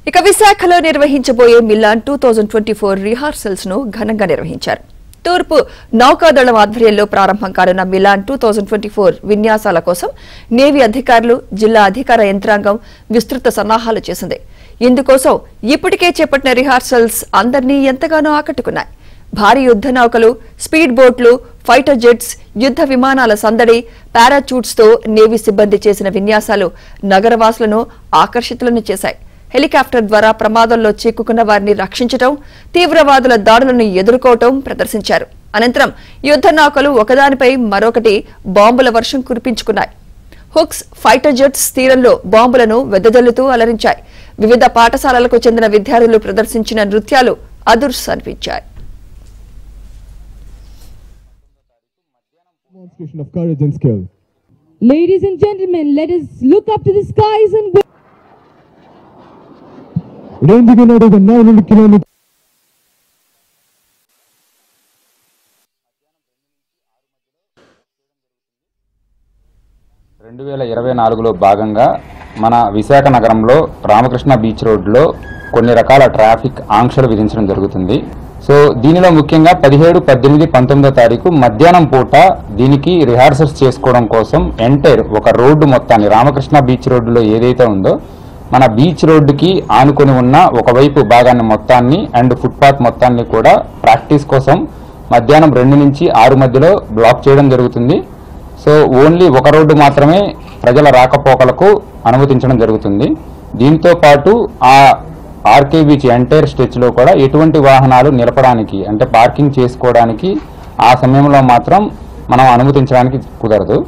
ఇక విశాఖలో నిర్వహించబోయే melon 2024 rehearsals ను ఘనంగా నిర్వహించారు. తూర్పు నౌకాదళం ఆధ్వర్యంలో ప్రారంభం కానున్న మిలాన్ 2024 విన్యాసాల కోసం నేవీ అధికారులు, జిల్లా అధికార యంత్రాంగం విస్తృత సన్నాహాలు చేసింది. ఇందుకోసం ఇప్పటికే చేపట్టిన రిహార్సల్స్ అందరినీ ఎంతగానో ఆకట్టుకున్నాయి. భారీ యుద్ధ నౌకలు, స్పీడ్ బోట్లు, ఫైటర్ జెట్స్, యుద్ధ విమానాల సందడి, పారాచూట్స్ తో నేవీ సిబ్బంది చేసిన విన్యాసాలు నగరవాసులను ఆకర్షితులను చేశాయి. హెలికాప్టర్ ద్వారా ప్రమాదంలో చిక్కుకున్న వారిని రక్షించడం, తీవ్రవాదుల దాడులను ఎదుర్కోవడం ప్రదర్శించారు. అనంతరం యుద్ధ నౌకలు ఒకదానిపై మరొకటి బాంబుల వర్షం కురిపించుకున్నాయి. హుక్స్, ఫైటర్ జెట్స్ తీరంలో బాంబులను వెదజల్లుతూ అలరించాయి. వివిధ పాఠశాలలకు చెందిన విద్యార్థులు ప్రదర్శించిన నృత్యాలు అదుర్స్ అనిపించాయి. Demonstration of courage and skill. Ladies and gentlemen, let us look up to the skies and ranging in over 900 kilometers. లో భాగంగా మన విశాఖ నగరంలో రామకృష్ణ బీచ్ రోడ్లో కొన్ని రకాల ట్రాఫిక్ ఆంక్షలు విధించడం జరుగుతుంది. సో దీనిలో ముఖ్యంగా 17, 18, 19వ తారీఖు మధ్యాహ్నం పూట దీనికి రిహార్సల్స్ చేసుకోవడం కోసం ఎంటైర్ ఒక రోడ్డు మొత్తాన్ని, రామకృష్ణ బీచ్ రోడ్డులో ఏదైతే ఉందో మన బీచ్ రోడ్డుకి ఆనుకొని ఉన్న ఒకవైపు భాగాన్ని మొత్తాన్ని అండ్ ఫుట్పాత్ మొత్తాన్ని కూడా ప్రాక్టీస్ కోసం మధ్యాహ్నం 2 నుంచి 6 మధ్యలో బ్లాక్ చేయడం జరుగుతుంది. సో ఓన్లీ ఒక రోడ్డు మాత్రమే ప్రజల రాకపోకలకు అనుమతించడం జరుగుతుంది. దీంతో పాటు ఆ ఆర్కే బీచ్ ఎంటైర్ స్ట్రెచ్లో కూడా ఎటువంటి వాహనాలు నిలపడానికి, అంటే పార్కింగ్ చేసుకోవడానికి ఆ సమయంలో మాత్రం మనం అనుమతించడానికి కుదరదు.